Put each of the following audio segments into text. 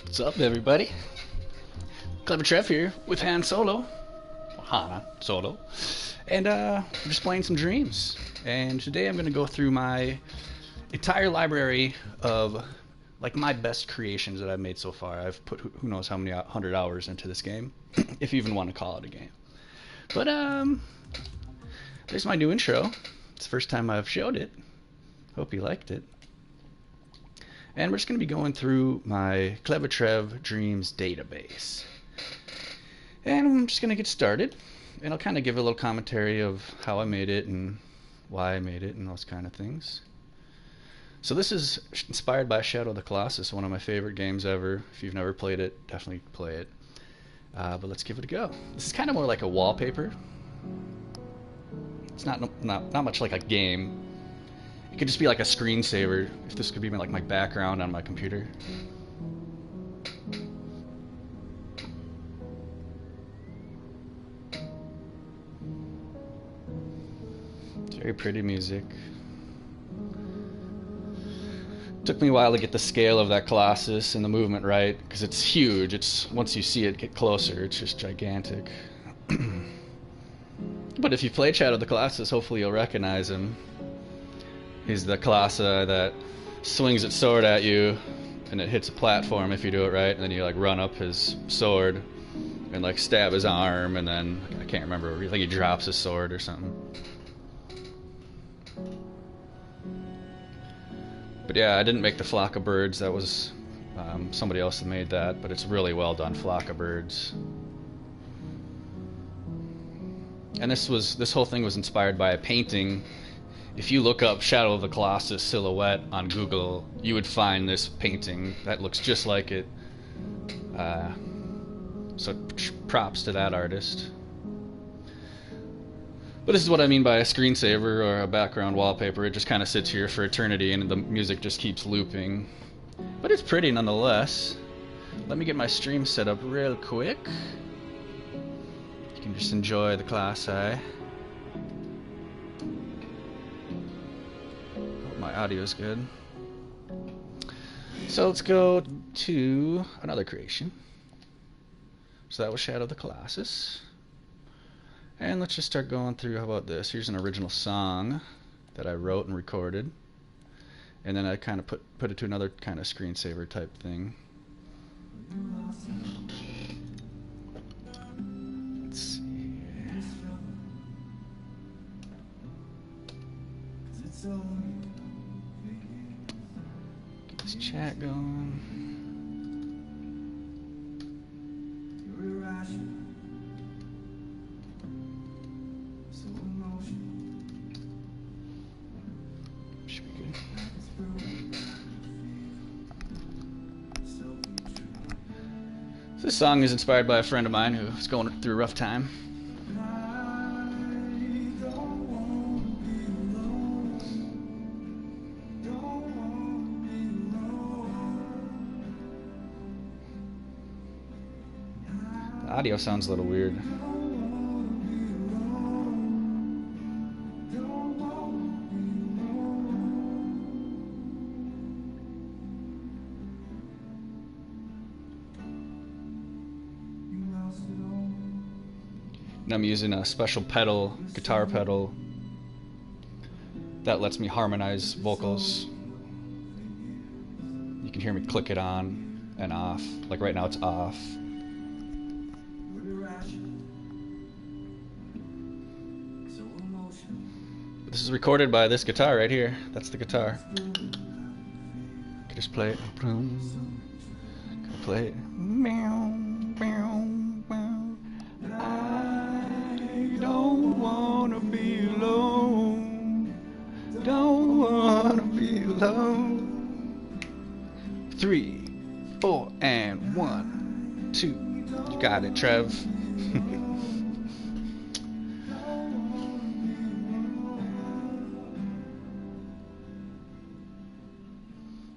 What's up, everybody? Clever Trev here with Han Solo, Hana Solo, and I'm just playing some dreams. And today I'm going to go through my entire library of like my best creations that I've made so far. I've put who knows how many 100 hours into this game, if you even want to call it a game. But there's my new intro. It's the first time I've showed it. Hope you liked it. And we're just going to be going through my Clever Trev Dreams database. And I'm just going to get started. And I'll kind of give a little commentary of how I made it and why I made it and those kind of things. So this is inspired by Shadow of the Colossus, one of my favorite games ever. If you've never played it, definitely play it. But let's give it a go. This is kind of more like a wallpaper. It's not much like a game. It could just be like a screensaver, if this could be like my background on my computer. It's very pretty music. Took me a while to get the scale of that Colossus and the movement right, because it's huge. It's once you see it get closer, it's just gigantic. But if you've played Shadow of the Colossus, hopefully you'll recognize him. He's the Colossus that swings its sword at you, and it hits a platform if you do it right, and then you like run up his sword and like stab his arm, and then I can't remember. I think he drops his sword or something. But yeah, I didn't make the flock of birds. That was somebody else that made that, but it's really well done flock of birds. And this whole thing was inspired by a painting. If you look up Shadow of the Colossus silhouette on Google, you would find this painting that looks just like it. So props to that artist. But this is what I mean by a screensaver or a background wallpaper. It just kind of sits here for eternity and the music just keeps looping. But it's pretty nonetheless. Let me get my stream set up real quick. You can just enjoy the Colossi. My audio is good. So let's go to another creation. So that was Shadow of the Colossus. And let's just start going through. How about this? Here's an original song that I wrote and recorded. And then I kind of put it to another kind of screensaver type thing. Let's see. Get this chat going. Should be good. So this song is inspired by a friend of mine who's going through a rough time. The audio sounds a little weird. And I'm using a special pedal, guitar pedal, that lets me harmonize vocals. You can hear me click it on and off. Like right now it's off. This is recorded by this guitar right here. That's the guitar. Can just play it. Can I play it? Meow, meow, meow. I don't wanna be alone. Don't wanna be alone. 3, 4, and 1, 2. You got it, Trev.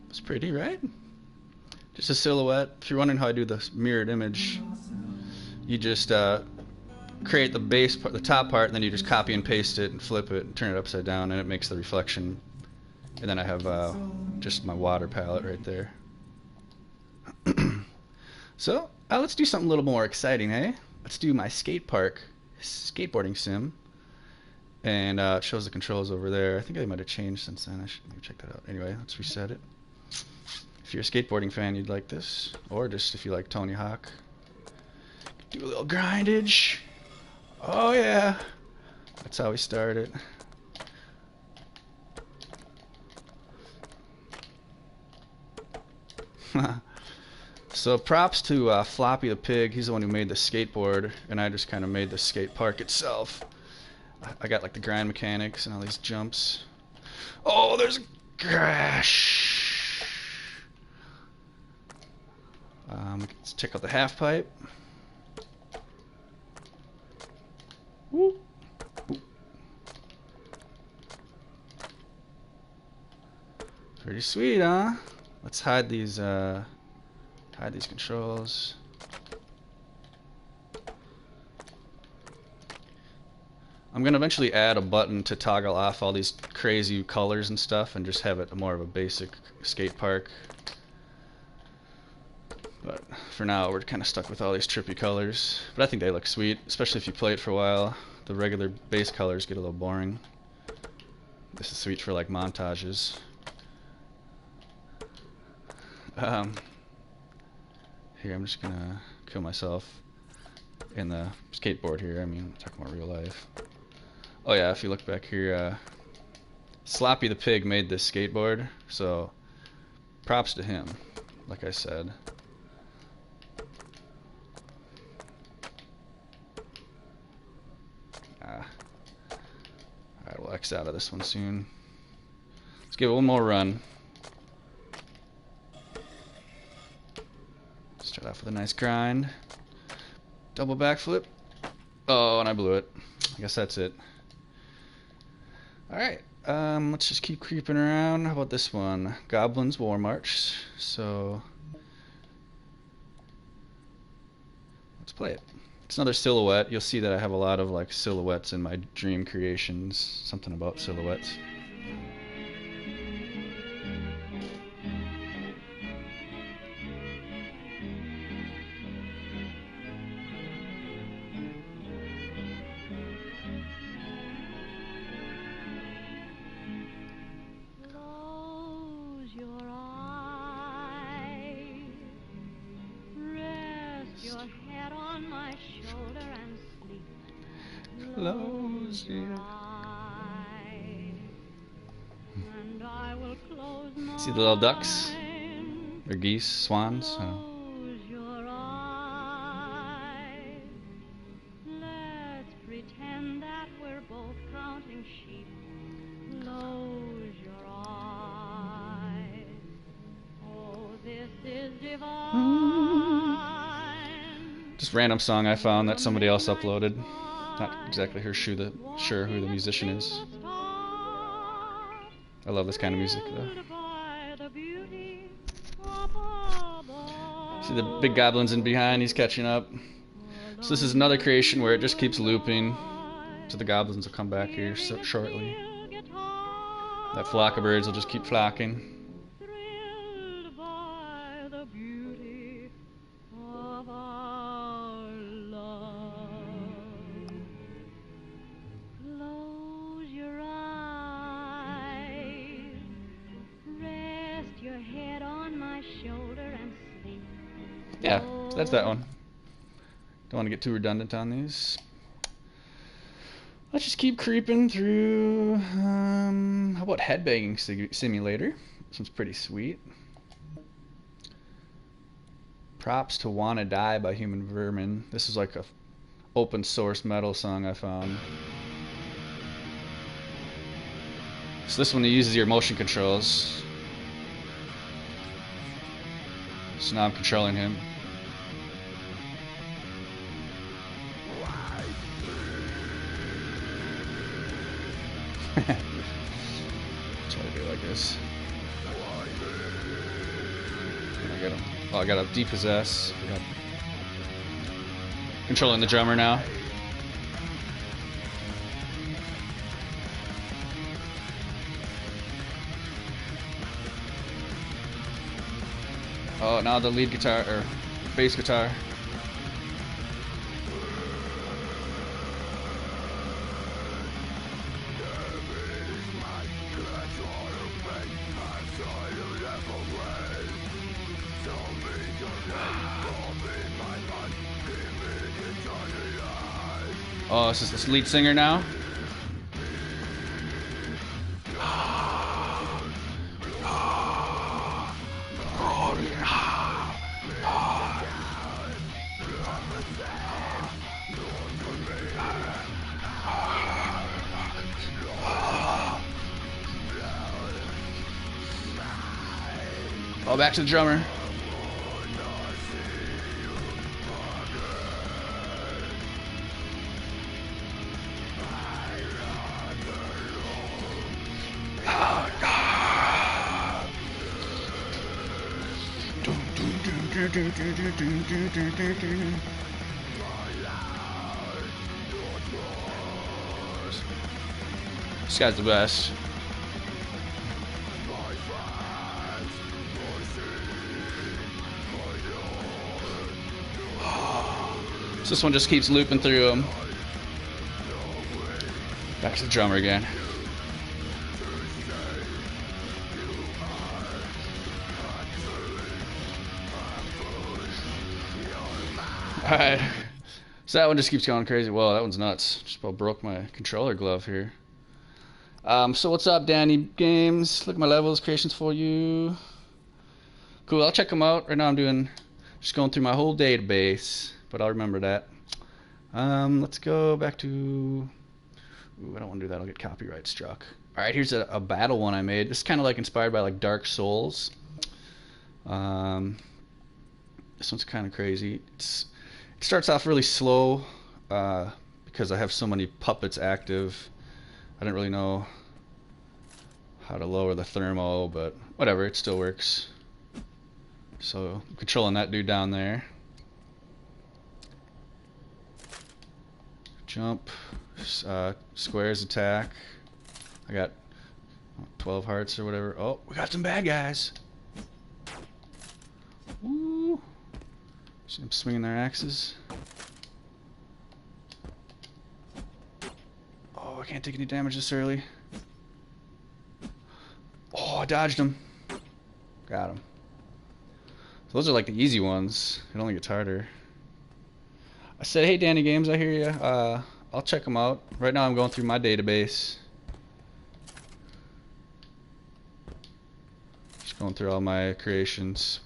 It's pretty, right? Just a silhouette. If you're wondering how I do the mirrored image, you just create the base part, the top part, and then you just copy and paste it and flip it and turn it upside down, and it makes the reflection. And then I have just my water palette right there. So let's do something a little more exciting, eh? Let's do my skate park skateboarding sim. And it shows the controls over there. I think they might have changed since then. I should maybe check that out. Anyway, let's reset it. If you're a skateboarding fan, you'd like this. Or just if you like Tony Hawk. Do a little grindage. Oh yeah. That's how we start it. So props to Floppy the Pig. He's the one who made the skateboard, and I just kind of made the skate park itself. I got like the grind mechanics and all these jumps. Oh, there's a crash. Let's check out the half pipe. Woo. Pretty sweet, huh? Let's hide these controls. I'm gonna eventually add a button to toggle off all these crazy colors and stuff, and just have it more of a basic skate park. But for now, we're kind of stuck with all these trippy colors. But I think they look sweet, especially if you play it for a while. The regular base colors get a little boring. This is sweet for like montages. Here, I'm just gonna kill myself in the skateboard here. I mean, I'm talking about real life. Oh yeah, if you look back here, Sloppy the Pig made this skateboard, so props to him, like I said. Alright, we'll X out of this one soon. Let's give it one more run. Start off with a nice grind. Double backflip. Oh, and I blew it. I guess that's it. Alright, let's just keep creeping around. How about this one? Goblins War March. So let's play it. It's another silhouette. You'll see that I have a lot of like silhouettes in my dream creations. Something about silhouettes. Close your eyes, and I will close my see the little ducks? Or geese, swans? Close your eyes. Let's pretend that we're both counting sheep. Close your eyes. Oh, this is divine. Just random song I found that somebody else uploaded. Not exactly sure who the musician is. I love this kind of music though. See the big goblin's in behind, he's catching up. So this is another creation where it just keeps looping. So the goblins will come back here shortly. That flock of birds will just keep flocking. Yeah, so that's that one. Don't want to get too redundant on these. Let's just keep creeping through. How about Headbanging Simulator? This one's pretty sweet. Props to Wanna Die by Human Vermin. This is like a open source metal song I found. So this one uses your motion controls. So now I'm controlling him. Try to do it like this. I gotta depossess. Controlling the drummer now. Oh, now the lead guitar or bass guitar. Oh, this is this lead singer now. Oh, back to the drummer. This guy's the best. So this one just keeps looping through them. Back to the drummer again. Alright. So that one just keeps going crazy. Whoa, that one's nuts. Just about broke my controller glove here. So what's up, Danny Games? Look at my levels, creations for you. Cool, I'll check them out. Right now I'm just going through my whole database, but I'll remember that. Let's go back to... Ooh, I don't want to do that. I'll get copyright struck. Alright, here's a battle one I made. This is kind of like inspired by like Dark Souls. This one's kind of crazy. It starts off really slow because I have so many puppets active. I didn't really know how to lower the thermo, but whatever, it still works. So I'm controlling that dude down there. Jump, squares attack. I got 12 hearts or whatever. Oh, we got some bad guys. Woo! See them swinging their axes. Oh, I can't take any damage this early. Oh, I dodged him. Got him. So those are like the easy ones. It only gets harder. I said, hey, Danny Games, I hear you. I'll check them out. Right now I'm going through my database. Just going through all my creations.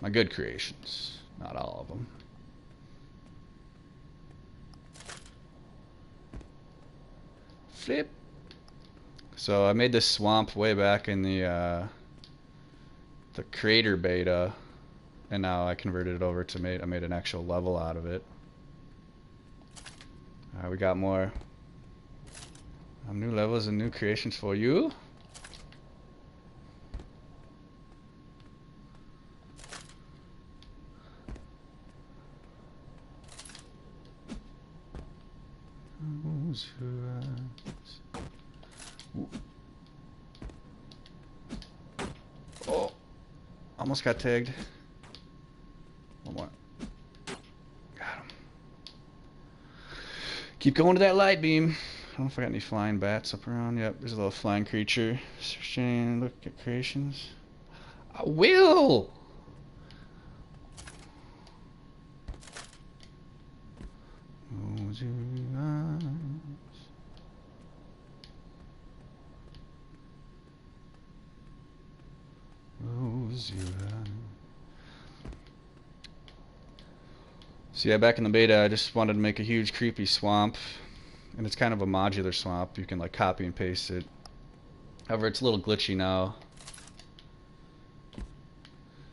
My good creations. Not all of them. Flip. So I made this swamp way back in the creator beta, and now I converted it over to I made an actual level out of it. Alright, we got more new levels and new creations for you. Oh, almost got tagged. One more. Got him. Keep going to that light beam. I don't know if I got any flying bats up around. Yep, there's a little flying creature. Search and look at creations. I will! Close your eyes. Close your eyes. So yeah, back in the beta, I just wanted to make a huge creepy swamp, and it's kind of a modular swamp. You can like copy and paste it. However, it's a little glitchy now.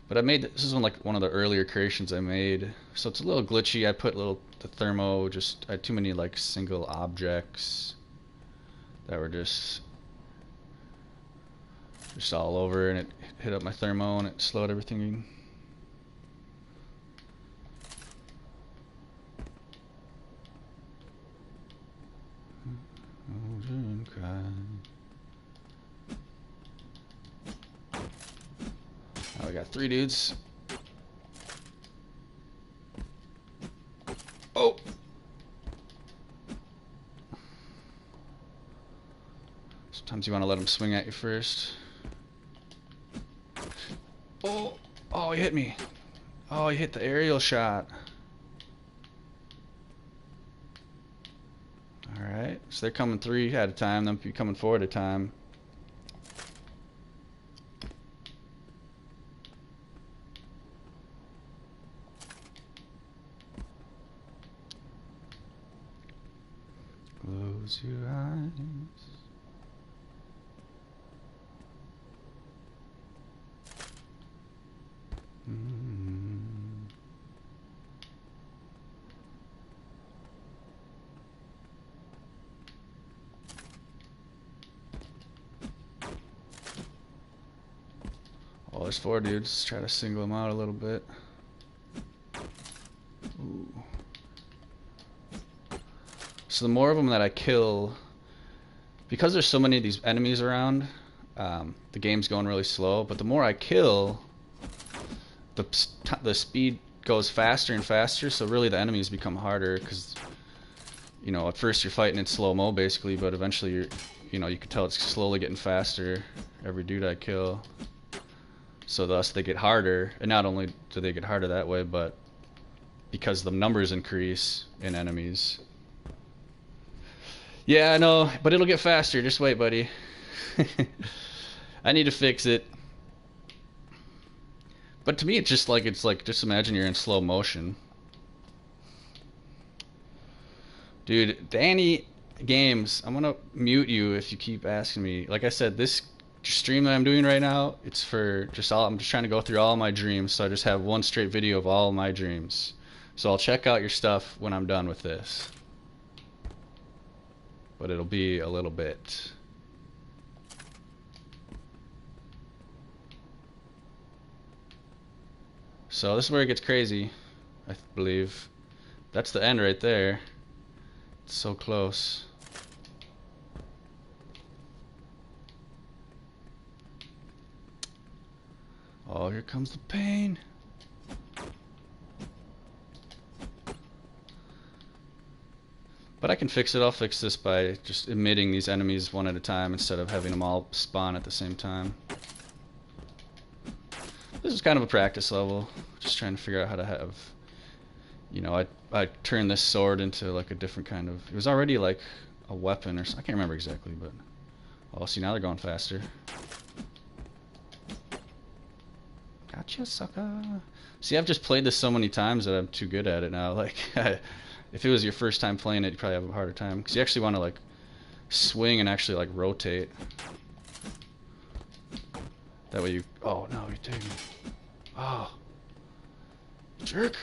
But I made this is one of the earlier creations I made, so it's a little glitchy. I put the thermo, I had too many like single objects that were just all over, and it hit up my thermo and it slowed everything. Oh, we got 3 dudes. Sometimes you want to let them swing at you first. Oh, oh, he hit me. Oh, he hit the aerial shot. Alright, so they're coming 3 at a time, then be coming 4 at a time. Close your eyes. Oh, there's 4 dudes. Let's try to single them out a little bit. Ooh. So the more of them that I kill, because there's so many of these enemies around, the game's going really slow. But the more I kill, the speed goes faster and faster. So really, the enemies become harder because, you know, at first you're fighting in slow mo basically, but eventually you can tell it's slowly getting faster. Every dude I kill. So thus they get harder, and not only do they get harder that way, but because the numbers increase in enemies. Yeah, I know, but it'll get faster. Just wait, buddy. I need to fix it. But to me, it's like just imagine you're in slow motion. Dude, Danny Games, I'm gonna mute you if you keep asking me. Like I said, this stream that I'm doing right now, it's for I'm just trying to go through all my dreams, so I just have one straight video of all my dreams. So I'll check out your stuff when I'm done with this. But it'll be a little bit. So this is where it gets crazy, I believe. That's the end right there. It's so close. Oh, here comes the pain. But I can fix it. I'll fix this by just emitting these enemies one at a time instead of having them all spawn at the same time. This is kind of a practice level. Just trying to figure out how to have, you know, I turned this sword into like a different kind of, it was already like a weapon or something. I can't remember exactly, but oh, see, now they're going faster. Gotcha, sucker. See, I've just played this so many times that I'm too good at it now. Like, if it was your first time playing it, you probably have a harder time. Because you actually want to, like, swing and actually, like, rotate. That way you... Oh, no, you're taking... Oh. Jerk.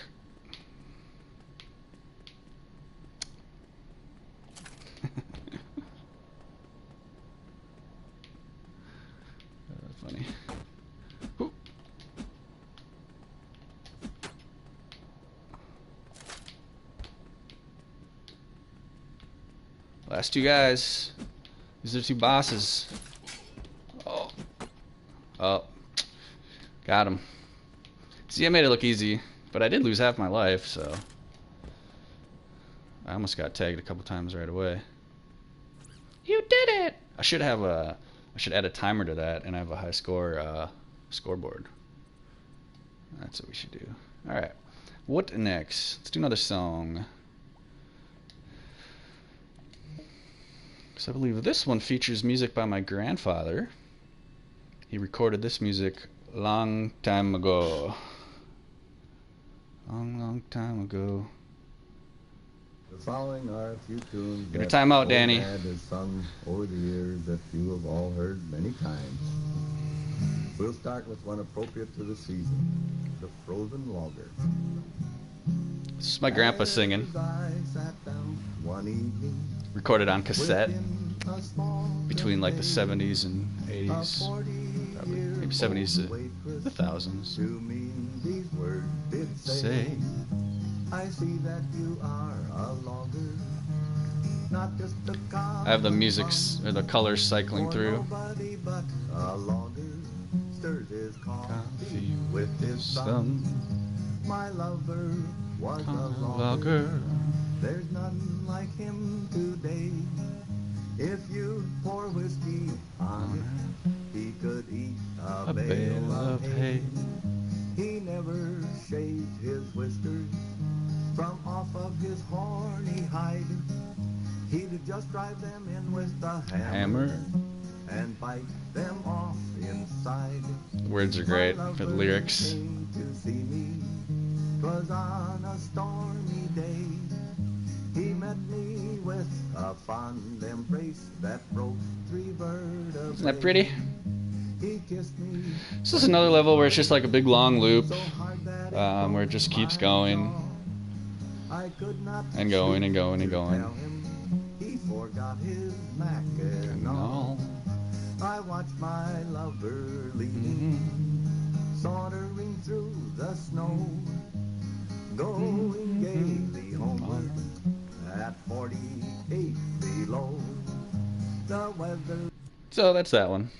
Funny. Ooh. Last 2 guys. These are 2 bosses. Oh. Oh. Got him. See, I made it look easy, but I did lose half my life, so... I almost got tagged a couple times right away. You did it! I should have a... I should add a timer to that and have a high score scoreboard. That's what we should do. Alright. What next? Let's do another song. So I believe this one features music by my grandfather. He recorded this music long time ago. Long time ago. The following are a few tunes Get a time out, Danny. Dad has sung over the years that you have all heard many times. We'll start with one appropriate to the season, The Frozen Logger. This is my grandpa singing. As I sat down one evening, Recorded on cassette within a small between like the 70s and a 80s. 40-year-old Probably maybe 70s to waitress the thousands. to me these words did Say, I see that you are a logger, not just a I have the musics or the colors cycling through. nobody but a logger stirs his coffee Coffee with his son. My lover was a logger. Logger. There's none like him today. If you pour whiskey on it, he could eat a bale bale of of hay. hay. He never shaved his whiskers from off of his horny hide. He'd just drive them in with the hammer and bite them off inside. The words are great for the lyrics. Came to see me. 'Twas on a stormy day. He met me with a fond embrace that broke 3 vertebrae. Isn't that pretty? He kissed me. This is another level where it's just like a big long loop, So hard that where it just keeps going I could not and going and going and tell going. him he forgot his mackinaw. No. I watched my lover leading, sauntering through the snow, going gaily homeward at 48 below. The weather. So that's that one.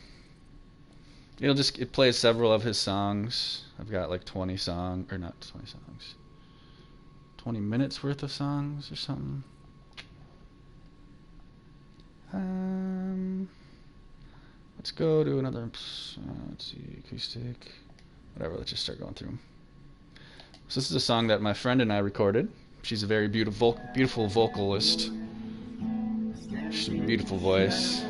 It plays several of his songs. I've got like 20 songs, or not 20 songs, 20 minutes worth of songs or something. Let's go to another, let's see, acoustic, whatever, let's just start going through them. So this is a song that my friend and I recorded. She's a very beautiful vocalist. She's a beautiful voice.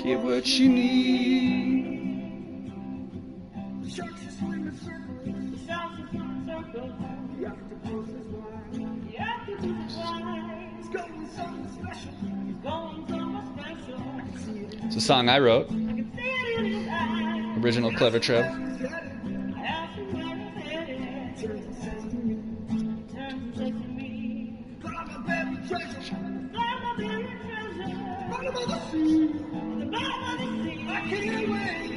Get what you need. The sharks are swimming circles. The sharks are swimming circles. The octopus is wide. The octopus is wide. He's going something special. He's going something special. I can see it. It's a song I wrote. I can see it in his eyes. Original Clever Trev. I asked him where he's headed. Turns and says to me. Turns and says to me. Find my buried treasure. Find my buried treasure. Bottom of the sea. The bottom of the sea. I can't wait.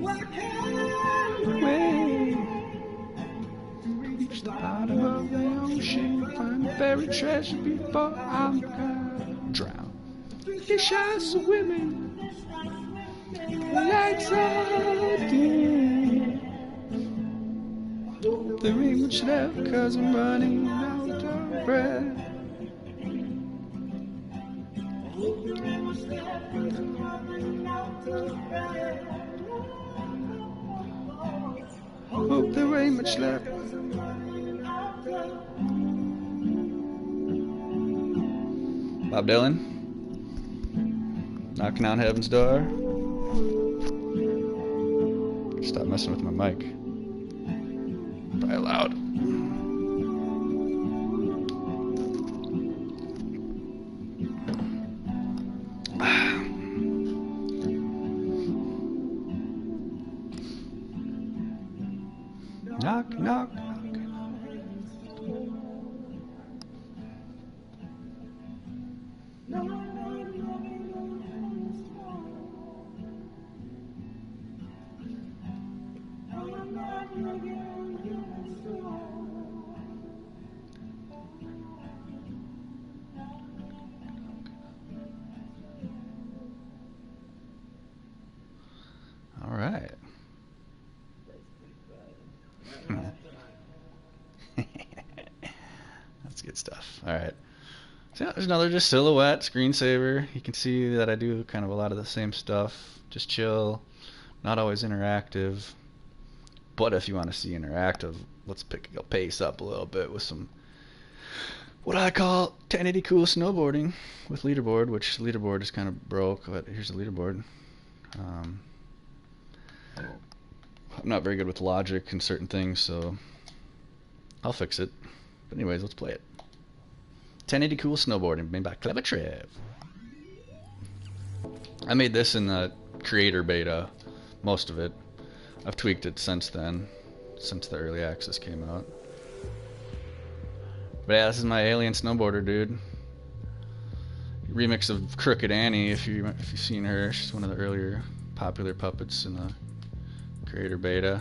I can't Wait. Reach the bottom of the ocean, find the buried treasure before I'm gone. Drown. Fish are swimming, lights are dim. There ain't much left 'cause I'm running out of breath. Hope there ain't much left. Bob Dylan, knocking on heaven's door. Stop messing with my mic. Probably loud. Knock, knock, knock. All right. That's good stuff. All right. So yeah, there's another just silhouette screensaver. You can see that I do kind of a lot of the same stuff. Just chill, not always interactive. But if you want to see interactive, let's pick a pace up a little bit with some what I call 1080 cool snowboarding with leaderboard, which leaderboard is kind of broke, but here's the leaderboard. I'm not very good with logic and certain things, so I'll fix it. But anyways, let's play it. 1080 cool snowboarding made by Clever Trev. I made this in the creator beta, most of it. I've tweaked it since then, since the early access came out. But yeah, this is my alien snowboarder, dude. Remix of Crooked Annie, if you've seen her. She's one of the earlier popular puppets in the creator beta.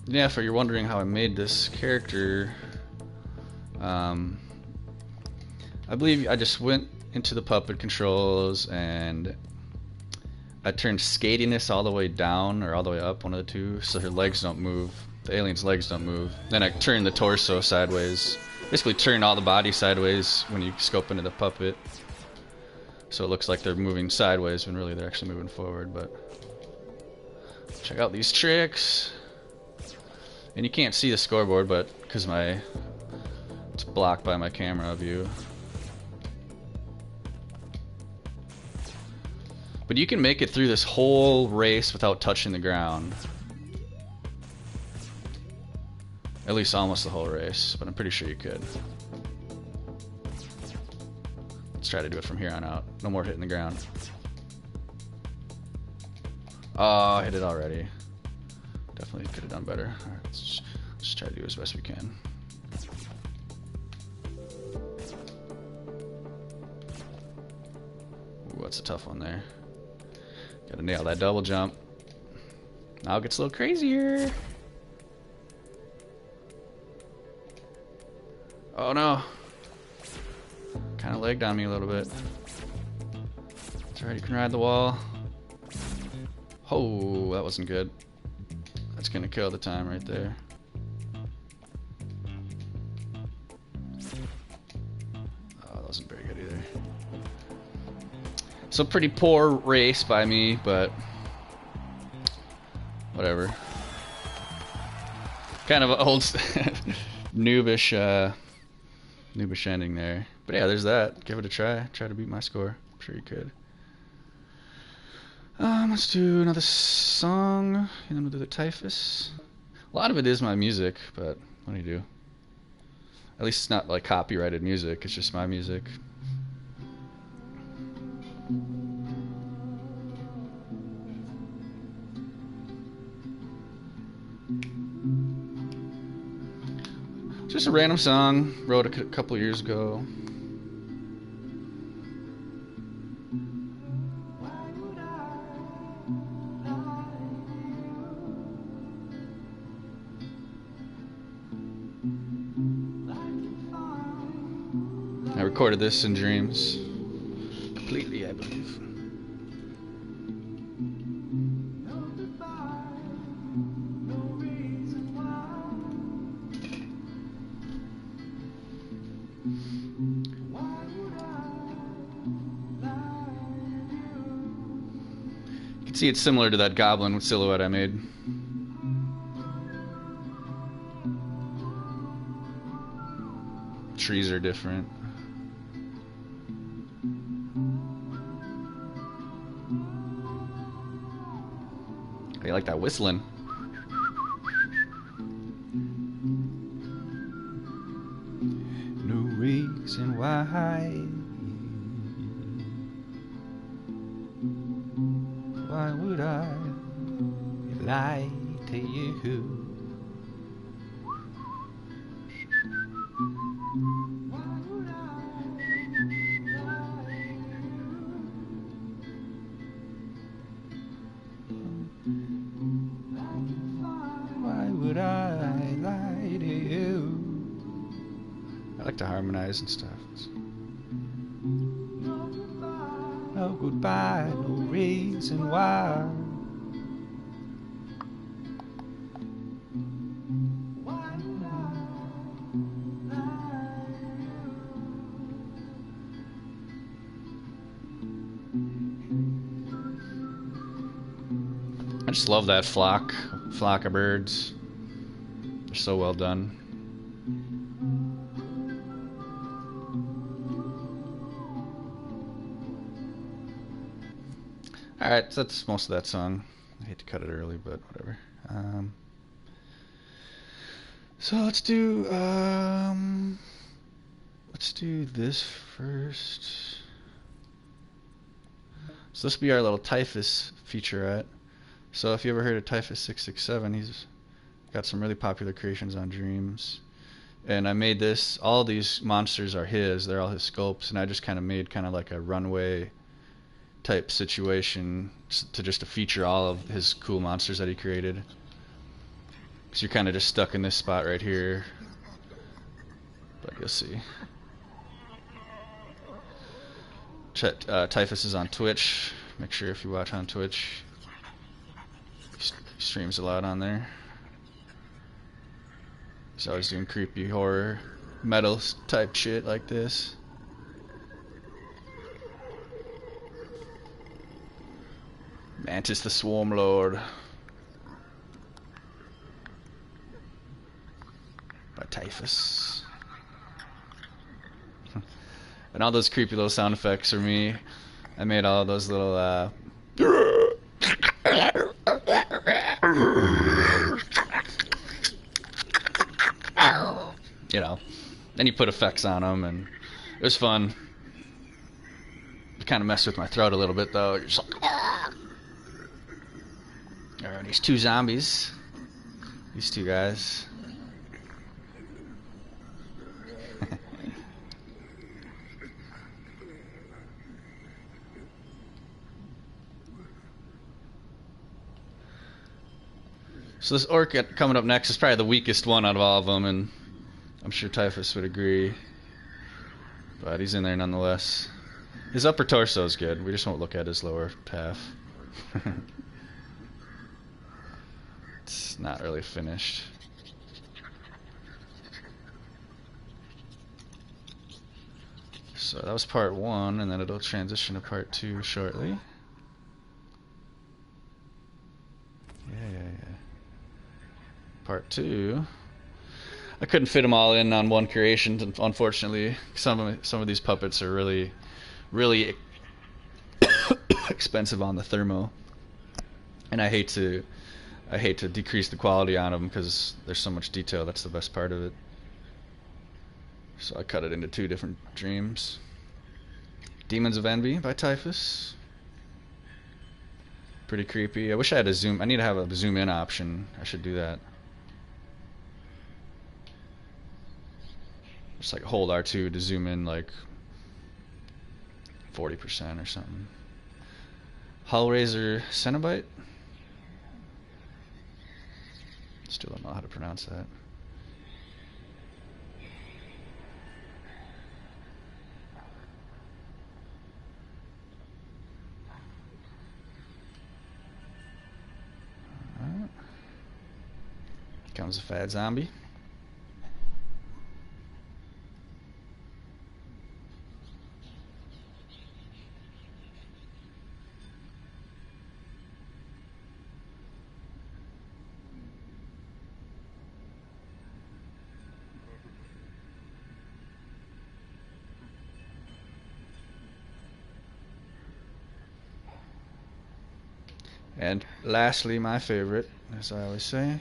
Yeah, if you're wondering how I made this character, I believe I just went into the puppet controls and I turned skatiness all the way down or all the way up, one of the two, so her legs don't move. The alien's legs don't move. Then I turned the torso sideways. Basically turn all the body sideways when you scope into the puppet. So it looks like they're moving sideways when really they're actually moving forward. But check out these tricks. And you can't see the scoreboard, but because it's blocked by my camera view. But you can make it through this whole race without touching the ground. At least almost the whole race, but I'm pretty sure you could. Let's try to do it from here on out. No more hitting the ground. Oh, I hit it already. Definitely could have done better. Alright, let's just try to do as best we can. Ooh, that's a tough one there. Gotta nail that double jump. Now it gets a little crazier. Oh no. Kind of lagged on me a little bit. That's alright, you can ride the wall. Oh, that wasn't good. That's gonna kill the time right there. Oh, that wasn't very good either. So pretty poor race by me, but whatever. Kind of an old noobish ending there. But yeah, there's that. Give it a try. Try to beat my score. I'm sure you could. Let's do another song, and then we'll do the Typhus. A lot of it is my music, but what do you do? At least it's not like copyrighted music, it's just my music. Just a random song, wrote a couple years ago. I recorded this in dreams. Completely, I believe. You can see it's similar to that goblin silhouette I made. Trees are different. I like that whistling. No reason why would I lie to you? Would I lie to you? I like to harmonize and stuff. No goodbye, no reason why. I just love that flock of birds. They're so well done. Alright, so that's most of that song. I hate to cut it early, but whatever. So let's do this first. So this will be our little Typhus featurette. So if you ever heard of Typhus 667, he's got some really popular creations on Dreams. And I made this, all these monsters are his, they're all his sculpts, and I just kind of made kind of like a runway type situation to just to feature all of his cool monsters that he created. Because you're kind of just stuck in this spot right here. But you'll see. Typhus is on Twitch. Make sure if you watch on Twitch, he streams a lot on there. He's always doing creepy horror metal type shit like this. Mantis the Swarm Lord by Typhus. And all those creepy little sound effects are me. I made all those little you know, then you put effects on them, and it was fun. It kind of messed with my throat a little bit, though. You're just like, alright, these two zombies. These two guys. So this orc coming up next is probably the weakest one out of all of them, and I'm sure Typhus would agree. But he's in there nonetheless. His upper torso is good. We just won't look at his lower half. It's not really finished. So that was part 1, and then it'll transition to part 2 shortly. Yeah. Part 2. I couldn't fit them all in on one creation, unfortunately. Some of these puppets are really expensive on the thermo, and I hate to decrease the quality on them because there's so much detail. That's the best part of it. So I cut it into 2 different dreams. Demons of Envy by Typhus. Pretty creepy. I wish I had a zoom. I need to have a zoom in option. I should do that. Just like hold R2 to zoom in like 40% or something. Hellraiser Cenobite. Still don't know how to pronounce that. Alright. Comes a fat zombie. And lastly, my favorite, as I always say,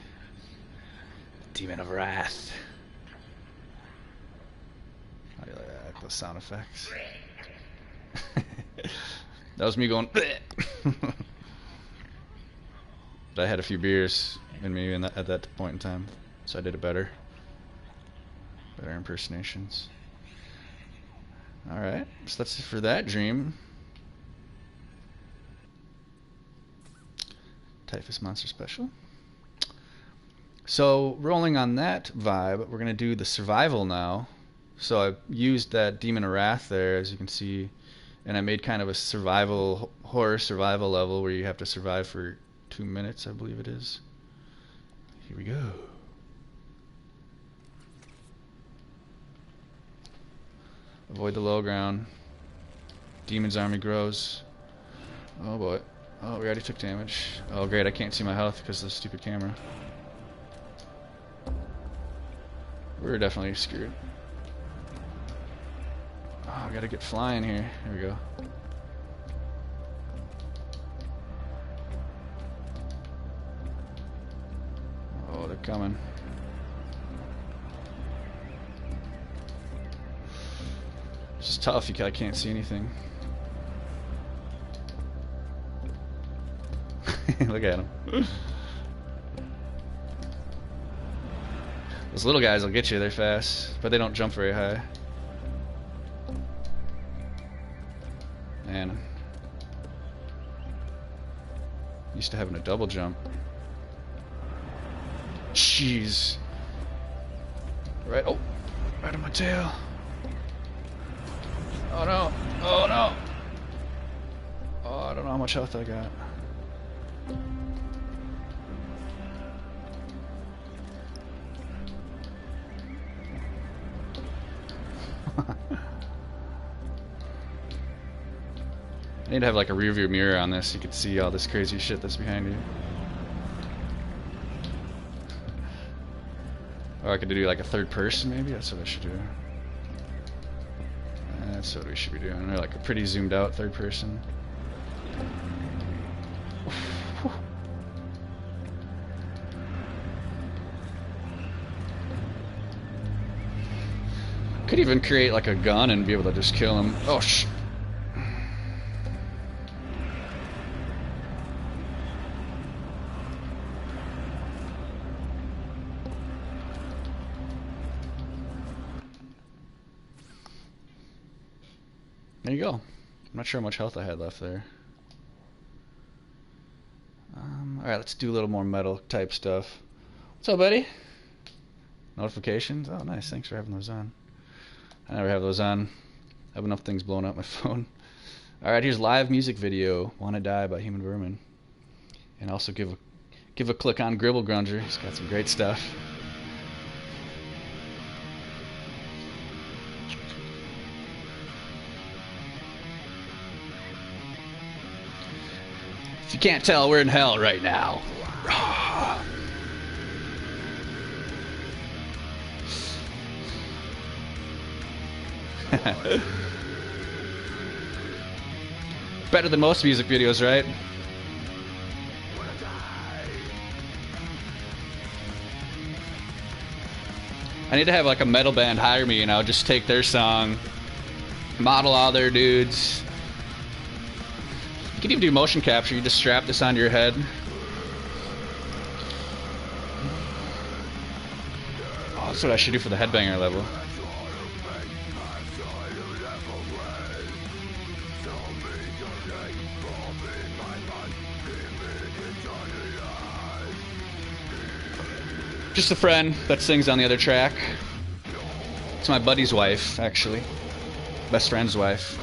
Demon of Wrath. I like those sound effects. That was me going. But I had a few beers in me at that point in time, so I did it better. Better impersonations. Alright, so that's it for that dream. Typhus Monster Special. So, rolling on that vibe, we're going to do the survival now. So I used that Demon of Wrath there, as you can see, and I made kind of a survival, horror survival level where you have to survive for 2 minutes, I believe it is. Here we go. Avoid the low ground. Demon's army grows. Oh boy. Oh, we already took damage. Oh great, I can't see my health because of the stupid camera. We're definitely screwed. Oh, I gotta get flying here. Here we go. Oh, they're coming. It's just tough, I can't see anything. Look at him. Those little guys will get you there fast, but they don't jump very high. Man. Used to having a double jump. Jeez. Right, oh, right on my tail. Oh no, oh no. Oh, I don't know how much health I got. I need to have like a rear view mirror on this so you can see all this crazy shit that's behind you. Or I could do like a third person maybe, that's what I should do. That's what we should be doing, or like a pretty zoomed out third person. Could even create like a gun and be able to just kill him. Oh sh. There you go. I'm not sure how much health I had left there. Alright, let's do a little more metal type stuff. What's up, buddy? Notifications? Oh, nice. Thanks for having those on. I never have those on. I have enough things blowing up my phone. Alright, here's live music video. Wanna Die by Human Vermin. And also give a click on Gribble Grunger. He's got some great stuff. If you can't tell, we're in hell right now. Better than most music videos, right? I need to have like a metal band hire me and I'll just take their song, model all their dudes. You can even do motion capture. You just strap this onto your head. Oh, that's what I should do for the headbanger level. Just a friend that sings on the other track. It's my buddy's wife, actually. Best friend's wife.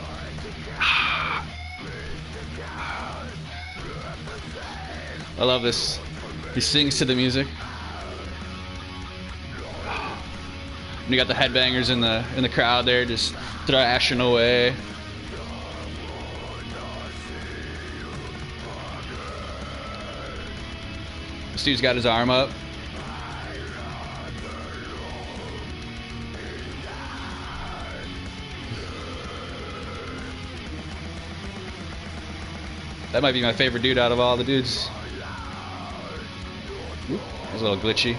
I love this. He sings to the music. And you got the headbangers in the crowd there, just thrashing away. This dude's got his arm up. That might be my favorite dude out of all the dudes. Oop, that was a little glitchy.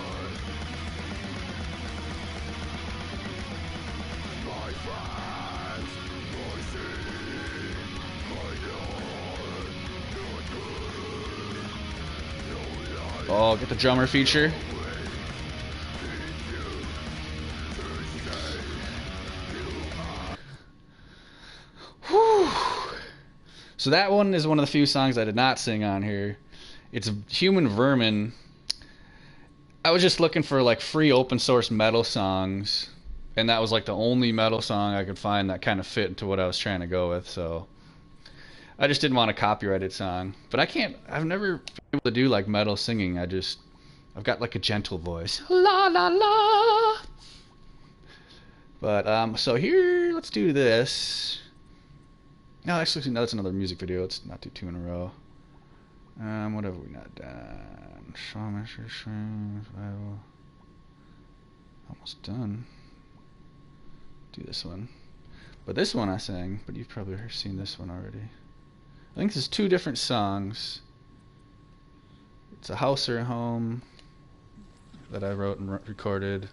Oh, get the drummer feature. Whew. So that one is one of the few songs I did not sing on here. It's Human Vermin. I was just looking for like free open source metal songs, and that was like the only metal song I could find that kind of fit into what I was trying to go with, so I just didn't want a copyrighted song. But I've never been able to do like metal singing. I've got like a gentle voice. La la la. But so here, let's do this. No, actually, no, that's another music video. Let's not do two in a row. What have we not done? Almost done. Do this one. But this one I sang, but you've probably seen this one already. I think there's two different songs. It's a house or a home that I wrote and recorded.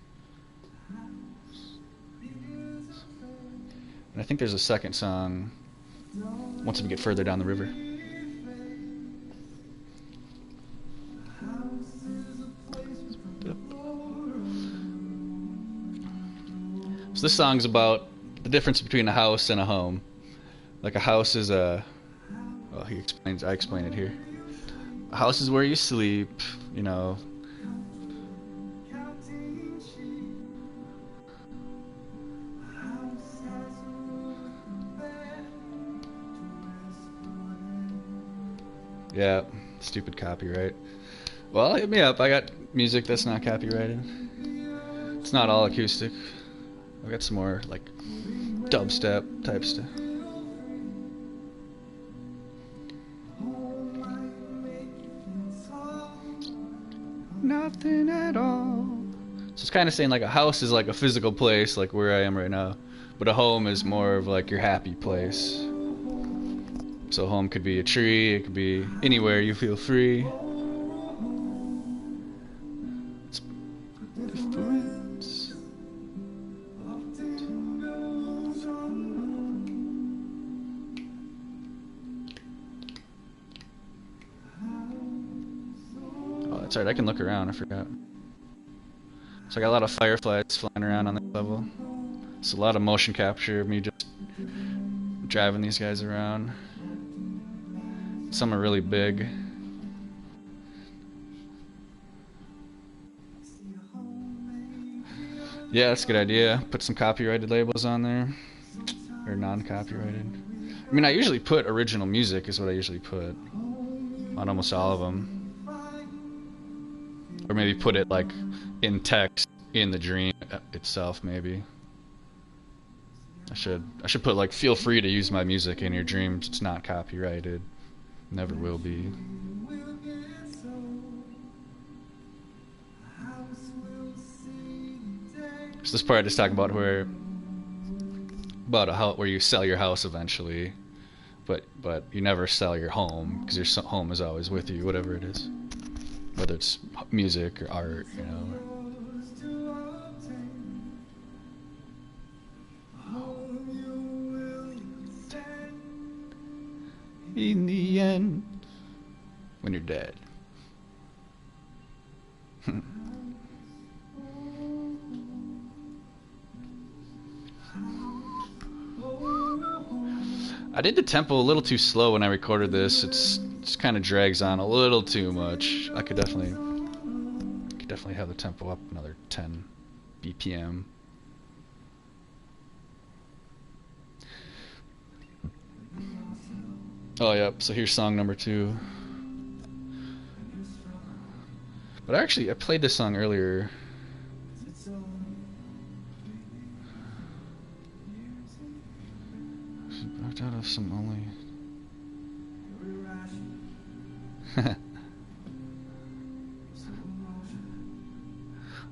And I think there's a second song once we get further down the river. So this song's about the difference between a house and a home. Like a house is a... Well, I explain it here. A house is where you sleep, you know. Yeah, stupid copyright. Well, hit me up. I got music that's not copyrighted. It's not all acoustic. I got some more like dubstep type stuff. Nothing at all. So it's kind of saying like a house is like a physical place, like where I am right now, but a home is more of like your happy place. So home could be a tree, it could be anywhere you feel free. It's difference. Oh, that's right, I can look around, I forgot. So I got a lot of fireflies flying around on that level. It's a lot of motion capture of me just driving these guys around. Some are really big. Yeah, that's a good idea. Put some copyrighted labels on there. Or non-copyrighted. I mean, I usually put original music is what I usually put. On almost all of them. Or maybe put it like in text in the dream itself, maybe. I should put like, feel free to use my music in your dreams. It's not copyrighted. Never will be. So this part is talking about where you sell your house eventually, but you never sell your home because your home is always with you, whatever it is, whether it's music or art, you know. In the end, when you're dead. I did the tempo a little too slow when I recorded this. It just kind of drags on a little too much. I could definitely have the tempo up another 10 BPM. Oh, yep, so here's song number 2. But actually, I played this song earlier. Knocked out of some only...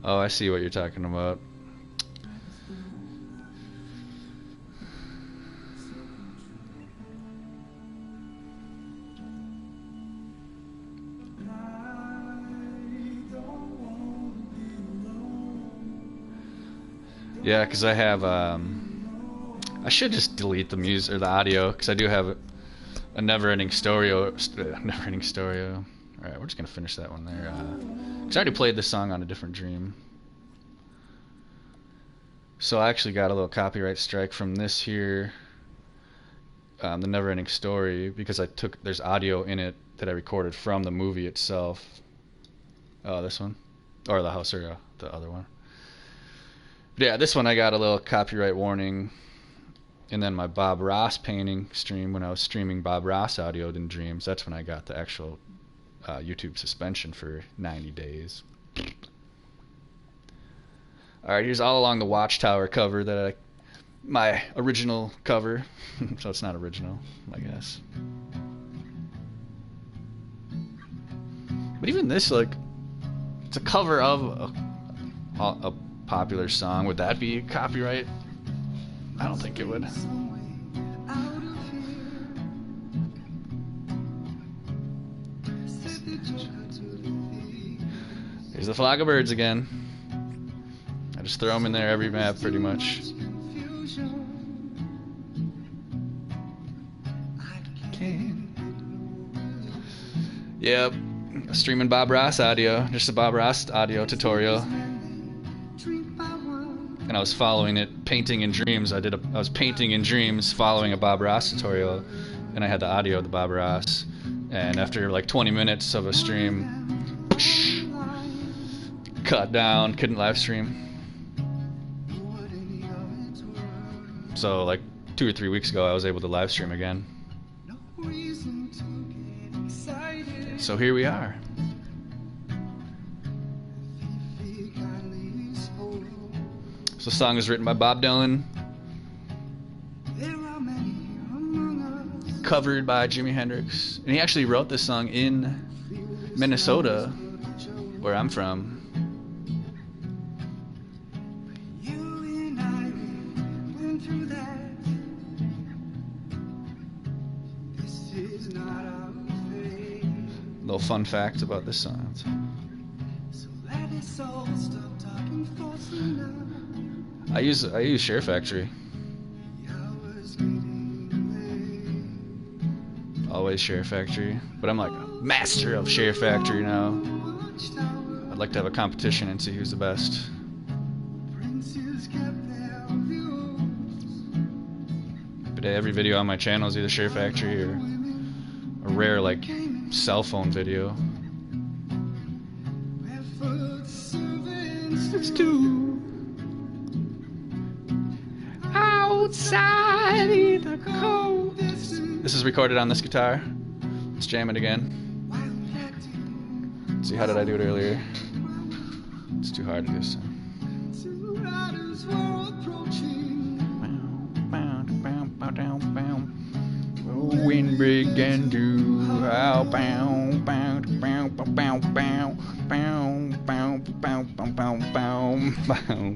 Oh, I see what you're talking about. Yeah, because I have, I should just delete the music, or the audio, because I do have a never-ending stereo. Alright, we're just going to finish that one there. Because I already played this song on a different dream. So I actually got a little copyright strike from this here, the never-ending story, because there's audio in it that I recorded from the movie itself. Oh, this one? Or the house, or the other one. Yeah, this one I got a little copyright warning. And then my Bob Ross painting stream, when I was streaming Bob Ross audio in dreams, that's when I got the actual YouTube suspension for 90 days. Alright, here's All Along the Watchtower cover that my original cover. So it's not original, I guess. But even this, like, it's a cover of a popular song. Would that be copyright? I don't think it would. Here's the flock of birds again. I just throw them in there every map pretty much. Yep, streaming Bob Ross audio. Just a Bob Ross audio tutorial. and I was following it, painting in dreams. I was painting in dreams, following a Bob Ross tutorial, and I had the audio of the Bob Ross. And after like 20 minutes of a stream, cut down, couldn't live stream. So like 2 or 3 weeks ago, I was able to live stream again. So here we are. So the song is written by Bob Dylan, covered by Jimi Hendrix, and he actually wrote this song in Minnesota, where I'm from. Little fun fact about this song. I use Share Factory. Always Share Factory, but I'm like a master of Share Factory now. I'd like to have a competition and see who's the best. But every video on my channel is either Share Factory or a rare like cell phone video. It's too outside in the cold. This is recorded on this guitar. Let's jam it again. Let's see, how did I do it earlier? It's too hard to do this time. Wind began to howl, bow, bow, bow, bow, bow, bow, bow, bow, bow, bow, bow, bow.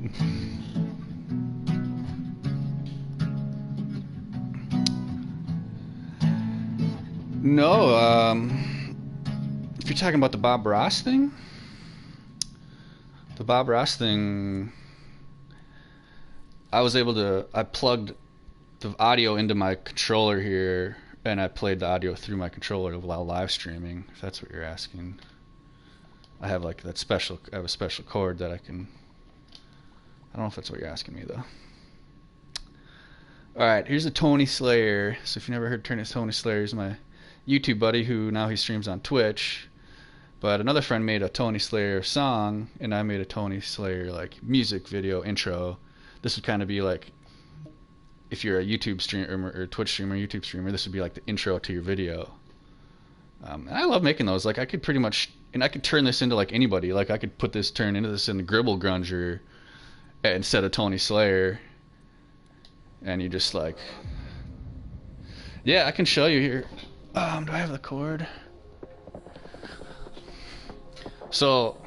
No, if you're talking about the Bob Ross thing, I plugged the audio into my controller here, and I played the audio through my controller while live streaming, if that's what you're asking. I have like that special, I have a special cord that I don't know if that's what you're asking me though. Alright, here's a Tony Slayer. So if you never heard Tony Slayer, he's my YouTube buddy who now he streams on Twitch. But another friend made a Tony Slayer song, and I made a Tony Slayer like music video intro. This would kind of be like, if you're a YouTube streamer or Twitch streamer, YouTube streamer, this would be like the intro to your video. And I love making those. Like I could pretty much, and I could turn this into like anybody. Like I could turn into this in the Gribble Grunger instead of Tony Slayer. And you just like, yeah, I can show you here. Do I have the cord? So,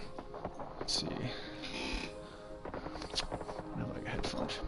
let's see. I have like headphones.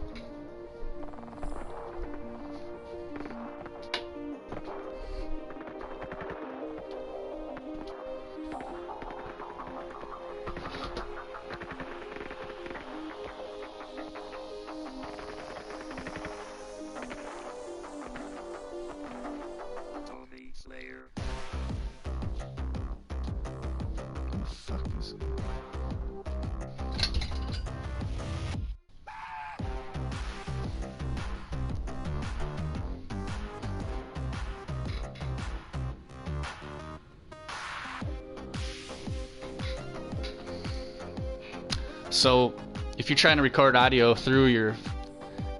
So, if you're trying to record audio through your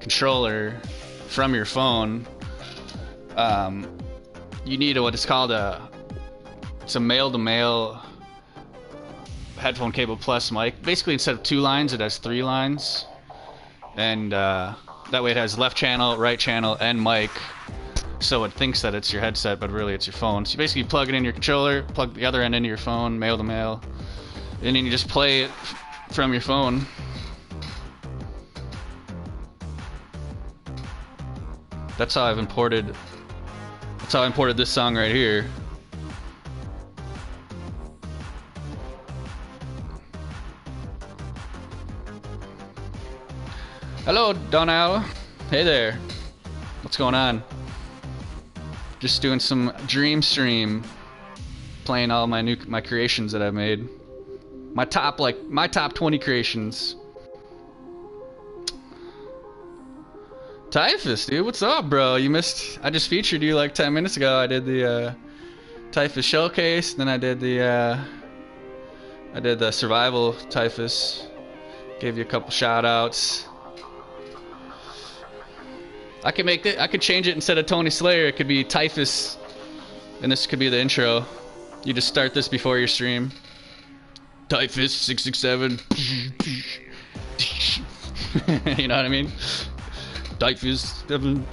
controller from your phone, you need what is called it's a male-to-male headphone cable plus mic. Basically, instead of 2 lines, it has 3 lines, and that way it has left channel, right channel, and mic. So it thinks that it's your headset, but really it's your phone. So you basically plug it in your controller, plug the other end into your phone, male-to-male, and then you just play it from your phone. That's how I imported this song right here. Hello, Donnell. Hey there. What's going on? Just doing some dream stream, playing all my creations that I've made. My top 20 creations. Typhus, dude, what's up, bro? You missed. I just featured you like 10 minutes ago. I did the Typhus showcase, then I did the survival Typhus. Gave you a couple shout outs. I could make it. I could change it instead of Tony Slayer. It could be Typhus, and this could be the intro. You just start this before your stream. Typhus 667. You know what I mean? Typhus 7.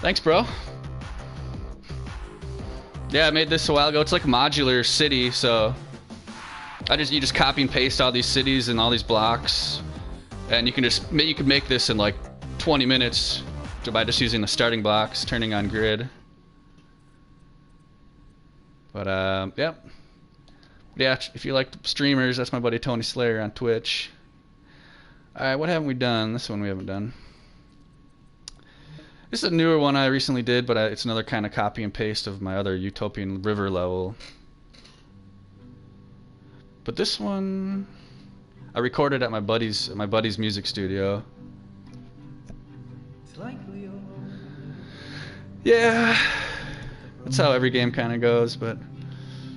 Thanks, bro. Yeah, I made this a while ago. It's like a modular city, so you just copy and paste all these cities and all these blocks, and you can make this in like 20 minutes by just using the starting blocks, turning on grid. But yeah, if you like streamers, that's my buddy Tony Slayer on Twitch. All right, what haven't we done? This one we haven't done. This is a newer one I recently did, but it's another kind of copy and paste of my other Utopian River level. But this one, I recorded at my buddy's music studio. Yeah, that's how every game kind of goes. But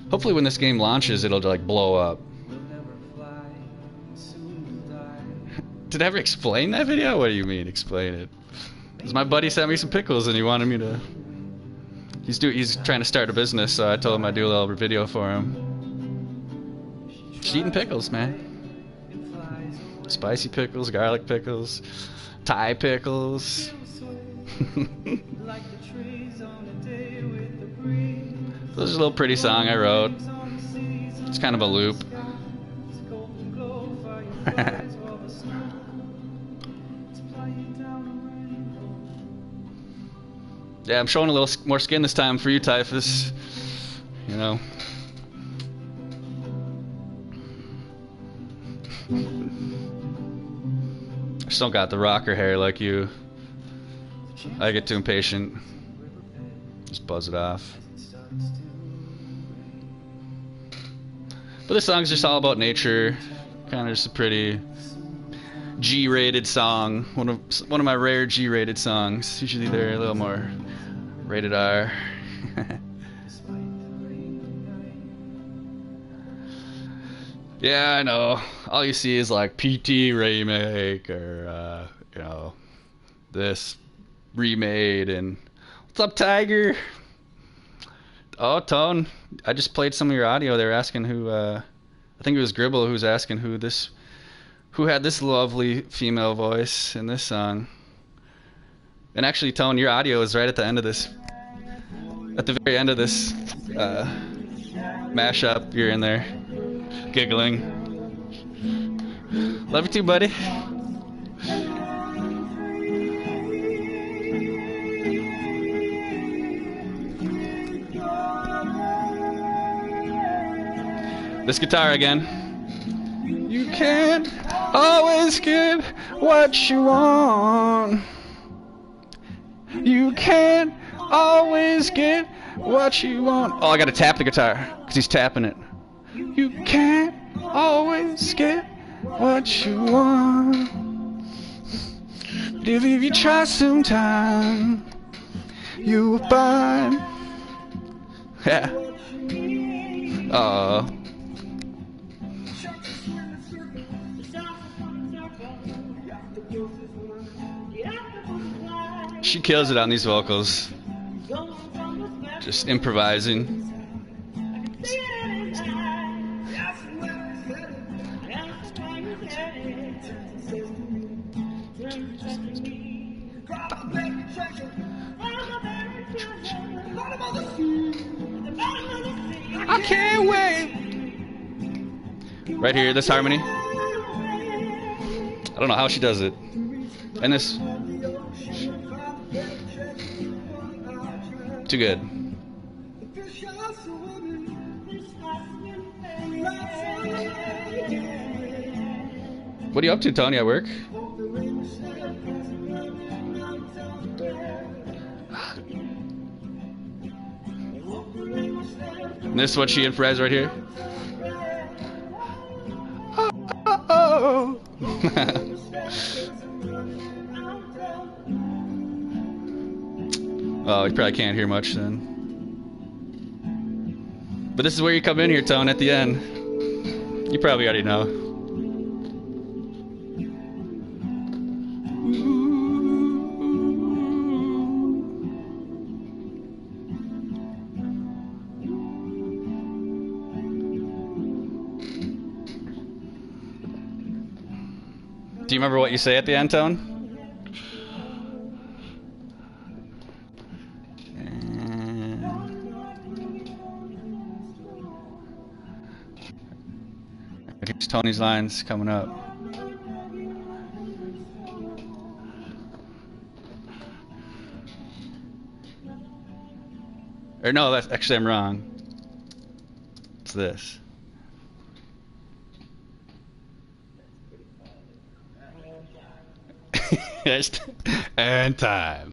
hopefully, when this game launches, it'll like blow up. Did I ever explain that video? What do you mean, explain it? Because my buddy sent me some pickles and he wanted me to. He's trying to start a business, so I told him I'd do a little video for him. Just eating pickles, man. Spicy pickles, garlic pickles, Thai pickles. This is a little pretty song I wrote. It's kind of a loop. Yeah, I'm showing a little more skin this time for you, Typhus. You know. I just don't got the rocker hair like you. I get too impatient. Just buzz it off. But this song's just all about nature. Kind of just a pretty G-rated song. One of my rare G-rated songs. Usually they're a little more rated R. Yeah, I know. All you see is like PT remake or you know, this remade. And what's up, Tiger? Oh, Tone, I just played some of your audio. They were asking who, I think it was Gribble who's asking who had this lovely female voice in this song. And actually, Tone, your audio is right at the end of this, at the very end of this mashup. You're in there, giggling. Love you too, buddy. This guitar again. You can't always get what you want. You can't always get what you want. Oh, I gotta tap the guitar because he's tapping it. You can't always get what you want. But if you try sometime, you will find. Yeah. She kills it on these vocals. Just improvising. I can't wait. Right here, this harmony. I don't know how she does it. And this. Too good. What are you up to, Tony, at work? And this is what she improvised right here. Oh, you probably can't hear much then. But this is where you come in here, Tone, at the end. You probably already know. Do you remember what you say at the end, Tone? Here's Tony's lines coming up. Or no, that's actually I'm wrong. It's this. And time.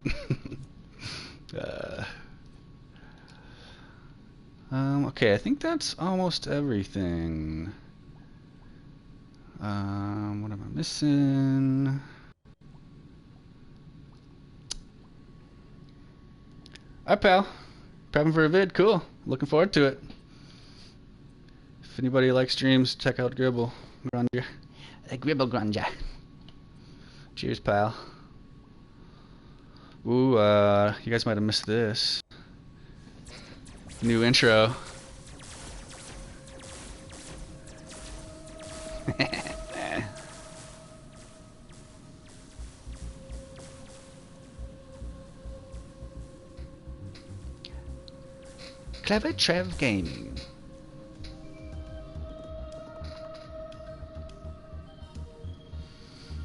Okay, I think that's almost everything. What am I missing? Hi, pal. Prepping for a vid. Cool. Looking forward to it. If anybody likes streams, check out Gribble Grunja. Gribble Grunja. Cheers, pal. Ooh, you guys might have missed this. New intro. Clever Trev Gaming.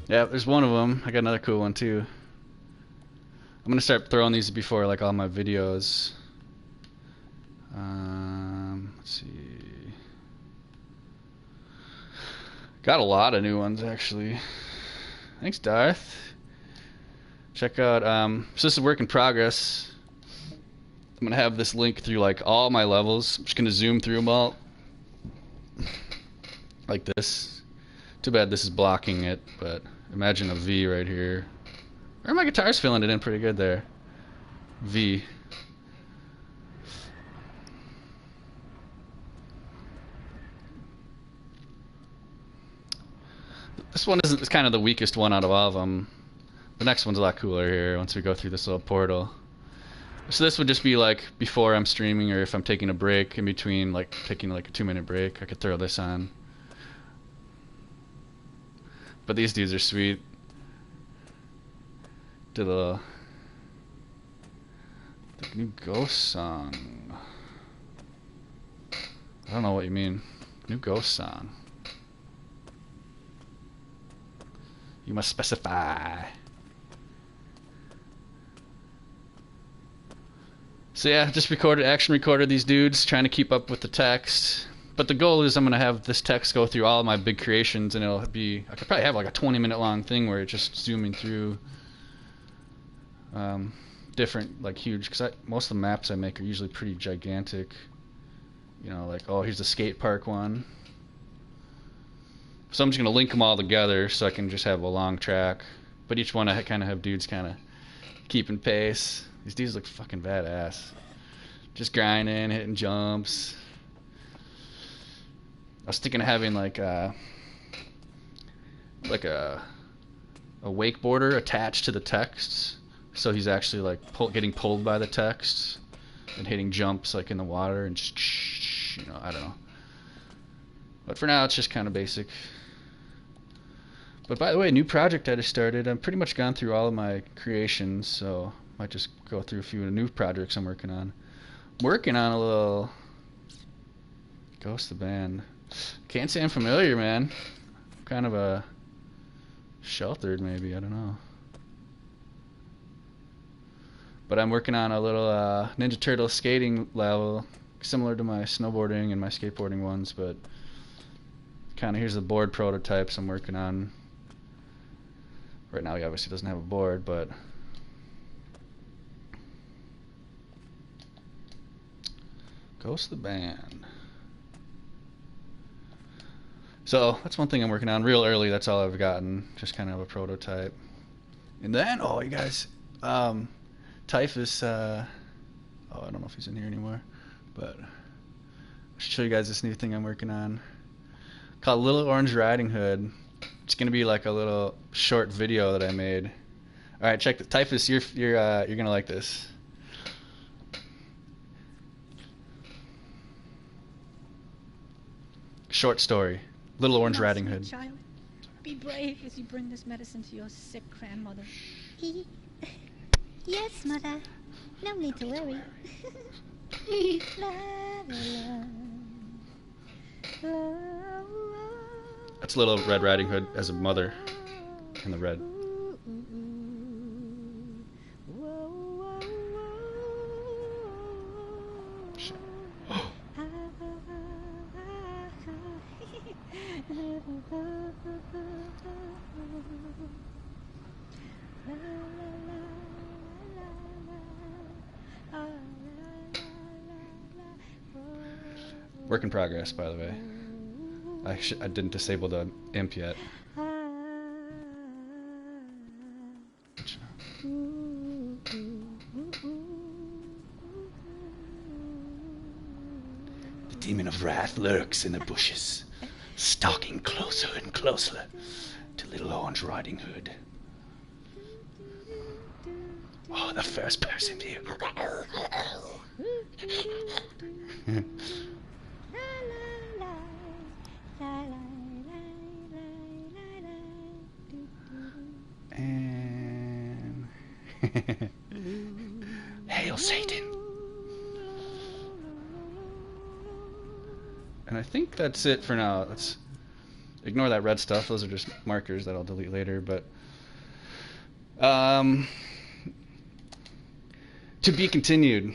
Yeah, there's one of them. I got another cool one too. I'm gonna start throwing these before like all my videos. Let's see. Got a lot of new ones actually. Thanks, Darth. Check out. So this is work in progress. I'm gonna have this link through like all my levels. I'm just gonna zoom through them all, like this. Too bad this is blocking it, but imagine a V right here. Or my guitar's filling it in pretty good there. V. This one is kind of the weakest one out of all of them. The next one's a lot cooler here once we go through this little portal. So this would just be like before I'm streaming, or if I'm taking a break in between, like taking like a 2-minute break, I could throw this on. But these dudes are sweet. Did a the new ghost song. I don't know what you mean. New ghost song. You must specify. So yeah, just action recorded these dudes, trying to keep up with the text. But the goal is I'm going to have this text go through all of my big creations, and it'll be, I could probably have like a 20-minute long thing where it's just zooming through different, like huge, because most of the maps I make are usually pretty gigantic. You know, like, oh, here's the skate park one. So I'm just going to link them all together so I can just have a long track. But each one I kind of have dudes kind of keeping pace. These dudes look fucking badass. Just grinding, hitting jumps. I was thinking of having like a wakeboarder attached to the text, so he's actually like getting pulled by the text and hitting jumps like in the water and just, you know, I don't know. But for now, it's just kind of basic. But by the way, new project I just started. I've pretty much gone through all of my creations, so I might just go through a few of the new projects I'm working on. I'm working on a little Ghost the Band. Can't say I'm familiar, man. I'm kind of a sheltered, maybe. I don't know. But I'm working on a little Ninja Turtle skating level, similar to my snowboarding and my skateboarding ones, but kind of here's the board prototypes I'm working on. Right now he obviously doesn't have a board, but Ghost the Band. So that's one thing I'm working on real early. That's all I've gotten, just kind of a prototype. And then, oh, you guys, Typhus. Oh, I don't know if he's in here anymore, but I should show you guys this new thing I'm working on called Little Orange Riding Hood. It's gonna be like a little short video that I made. All right, check the Typhus. You're gonna like this. Short story. Little Orange Riding Sweet Hood. child, be brave as you bring this medicine to your sick grandmother. Yes, Mother. No need to worry. La, la, la. La, That's Little Red Riding Hood as a mother in the red. Work in progress, by the way. I didn't disable the imp yet. The demon of wrath lurks in the bushes, stalking closer and closer to Little Orange Riding Hood. Oh, the first person view. And Hail Satan. And I think that's it for now. Let's ignore that red stuff. Those are just markers that I'll delete later, but to be continued.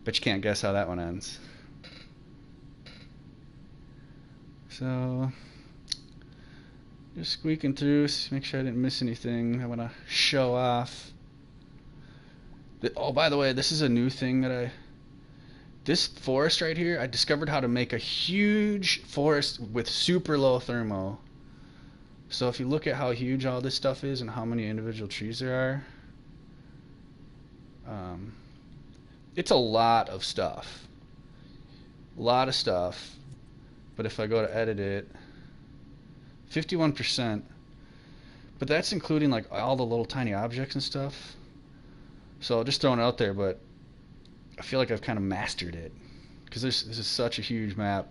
But you can't guess how that one ends. So just squeaking through, make sure I didn't miss anything I want to show off. Oh, by the way, this is a new thing that this forest right here, I discovered how to make a huge forest with super low thermo. So if you look at how huge all this stuff is and how many individual trees there are, it's a lot of stuff. But if I go to edit it, 51%, but that's including like all the little tiny objects and stuff. So just throwing it out there, but I feel like I've kind of mastered it because this is such a huge map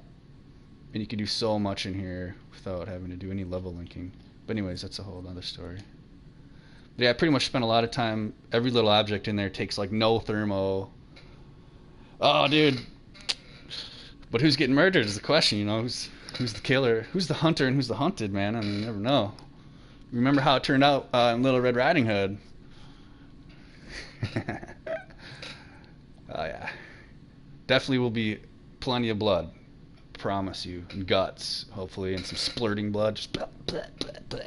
and you can do so much in here without having to do any level linking. But anyways, that's a whole other story. But yeah, I pretty much spent a lot of time, every little object in there takes like no thermo. Oh dude, but who's getting murdered is the question, you know, who's the killer, who's the hunter and who's the hunted, man. I mean, you never know. Remember how it turned out in Little Red Riding Hood. Oh yeah, definitely will be plenty of blood, promise you, and guts hopefully, and some splurting blood, just blah, blah, blah, blah.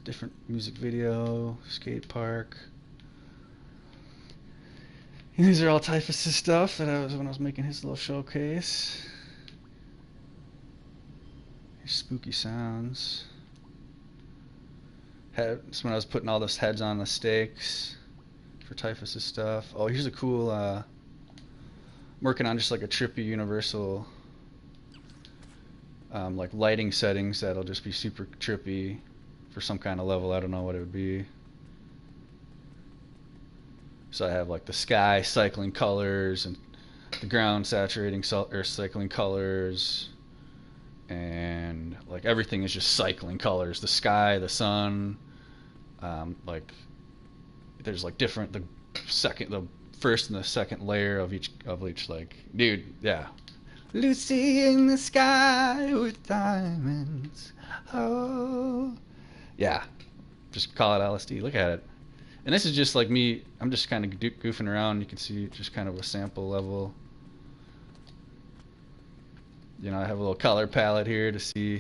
Different music video, Skatepark. These are all Typhus' stuff that when I was making his little showcase. Here's spooky sounds. That's when I was putting all those heads on the stakes for Typhus' stuff. Oh, here's a cool, I'm working on just like a trippy universal like lighting settings that'll just be super trippy for some kind of level. I don't know what it would be. So I have like the sky cycling colors and the ground saturating or cycling colors, and like everything is just cycling colors. The sky, the sun, like there's like different the first and the second layer of each like, dude, yeah. Lucy in the sky with diamonds. Oh, yeah. Just call it LSD. Look at it. And this is just like me. I'm just kind of goofing around. You can see just kind of a sample level. You know, I have a little color palette here to see.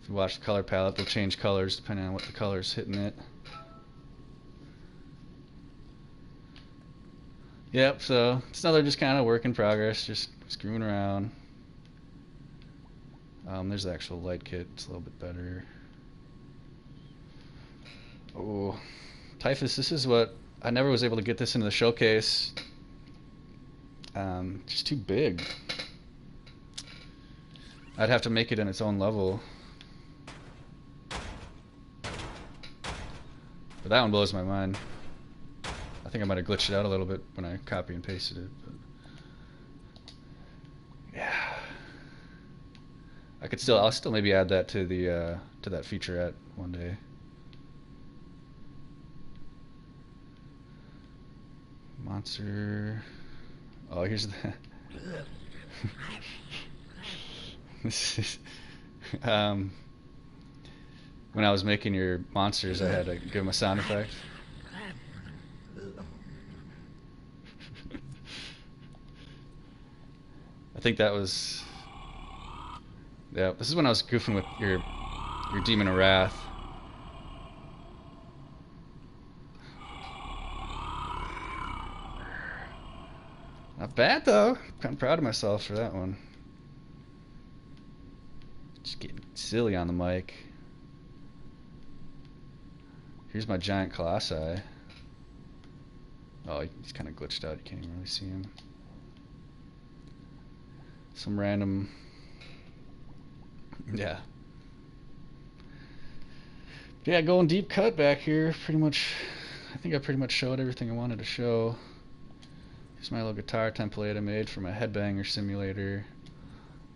If you watch the color palette, they'll change colors depending on what the color is hitting it. Yep, so it's another just kind of work in progress, just screwing around. There's the actual light kit, it's a little bit better. Oh, Typhus, this is what, I never was able to get this into the showcase. Just too big. I'd have to make it in its own level. But that one blows my mind. I think I might have glitched it out a little bit when I copy and pasted it. But yeah, I'll still maybe add that to the to that featurette one day. Monster. Oh, here's the. This is when I was making your monsters, I had to give them a sound effect. I think that was, yeah, this is when I was goofing with your Demon of Wrath. Not bad though. Kind of proud of myself for that one. Just getting silly on the mic. Here's my giant Colossi. Oh, he's kind of glitched out. You can't even really see him. Some random... Yeah. Yeah, going deep cut back here. Pretty much... I think I pretty much showed everything I wanted to show. Here's my little guitar template I made for my Headbanger Simulator.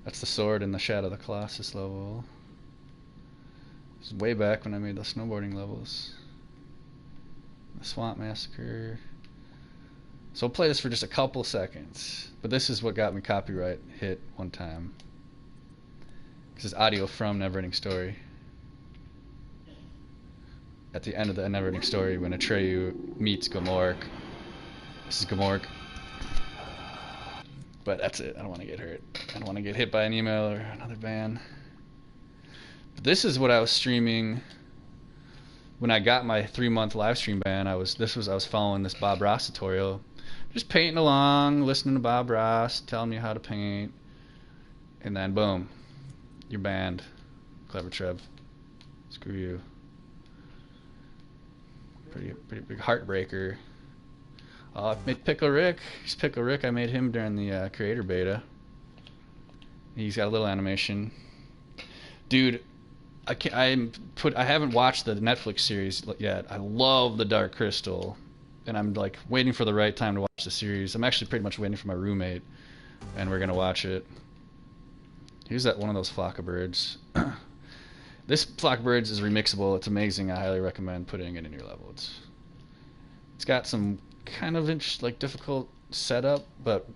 That's the sword in the Shadow of the Colossus level. This is way back when I made the snowboarding levels. The Swamp Massacre. So I'll play this for just a couple seconds. But this is what got me copyright hit one time. This is audio from Neverending Story. At the end of the Neverending Story, when Atreyu meets Gamork. This is Gamork. But that's it. I don't want to get hurt. I don't want to get hit by an email or another ban. But this is what I was streaming when I got my 3-month live stream ban. I was following this Bob Ross tutorial, just painting along, listening to Bob Ross telling me how to paint, and then boom, you're banned. Clever Trev. Screw you. Pretty big heartbreaker. I made Pickle Rick. He's Pickle Rick. I made him during the creator beta. He's got a little animation. Dude, I haven't watched the Netflix series yet. I love the Dark Crystal, and I'm like waiting for the right time to watch the series. I'm actually pretty much waiting for my roommate, and we're gonna watch it. Here's that one of those flock of birds. This flock of birds is remixable. It's amazing. I highly recommend putting it in your level. It's got some kind of difficult setup, but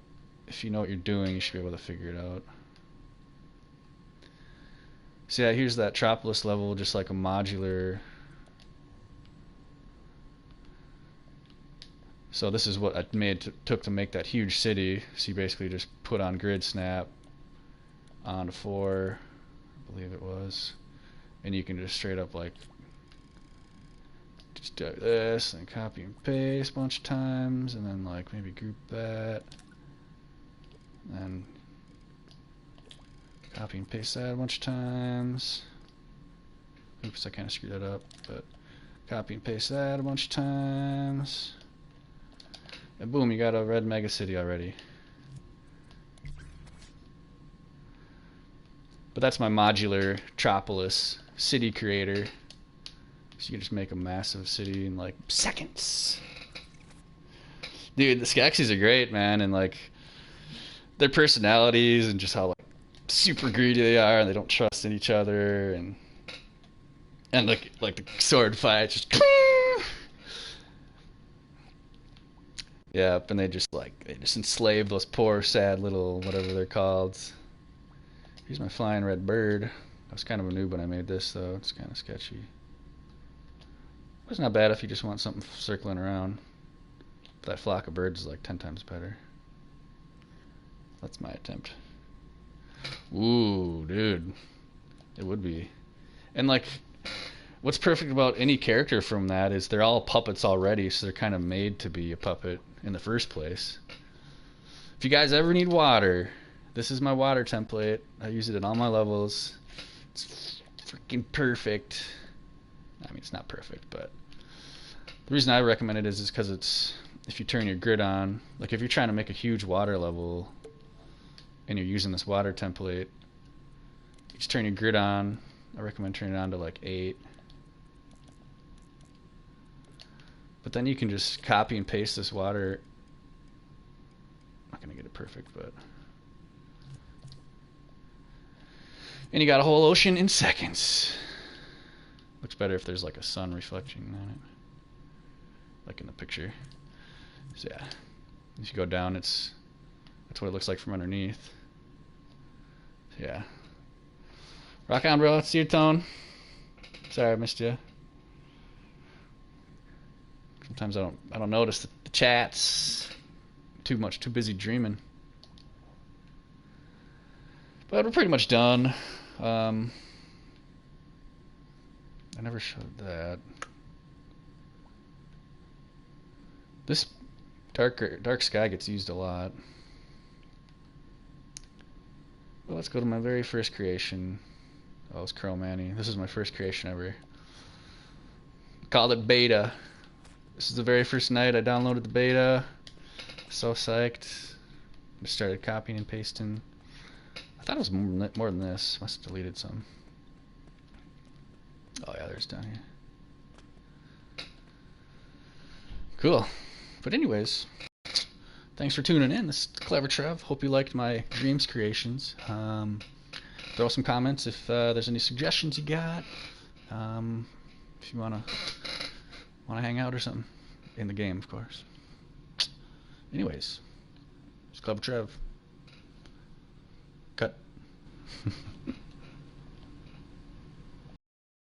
if you know what you're doing, you should be able to figure it out. So yeah, here's that Tropolis level, just like a modular. So this is what I took to make that huge city. So you basically just put on grid snap onto 4, I believe it was, and you can just straight up like just do this and copy and paste a bunch of times, and then like maybe group that, and copy and paste that a bunch of times. Oops, I kind of screwed that up, but copy and paste that a bunch of times, and boom, you got a red mega city already. But that's my modular Tropolis city creator. So you can just make a massive city in like seconds. Dude, the Skeksis are great, man, and like their personalities and just how like super greedy they are, and they don't trust in each other, and like the sword fight just yeah, and they just enslave those poor sad little whatever they're called. Here's my flying red bird. I was kind of a noob when I made this, though. It's kind of sketchy. It's not bad if you just want something circling around. But that flock of birds is like 10 times better. That's my attempt. Ooh, dude. It would be. And like, what's perfect about any character from that is they're all puppets already, so they're kind of made to be a puppet in the first place. If you guys ever need water, this is my water template. I use it in all my levels. It's freaking perfect. I mean, it's not perfect, but the reason I recommend it is because it's, if you turn your grid on, like if you're trying to make a huge water level and you're using this water template, you just turn your grid on. I recommend turning it on to like 8. But then you can just copy and paste this water. I'm not going to get it perfect, but... And you got a whole ocean in seconds. Looks better if there's like a sun reflecting on it. Like in the picture. So yeah. If you go down, that's what it looks like from underneath. So yeah. Rock on, bro. See you, Tone. Sorry I missed you. Sometimes I don't notice the chats. Too busy dreaming. But we're pretty much done. I never showed that. This dark sky gets used a lot. Well, let's go to my very first creation. Oh, it's Crow Manny. This is my first creation ever. Called it beta. This is the very first night I downloaded the beta. So psyched. Just started copying and pasting. I thought it was more than this. Must have deleted some. Oh yeah, there's down here. Cool. But anyways, thanks for tuning in. This is Clever Trev. Hope you liked my dreams creations. Throw some comments if there's any suggestions you got. If you wanna hang out or something in the game, of course. Anyways, it's Clever Trev. Cut.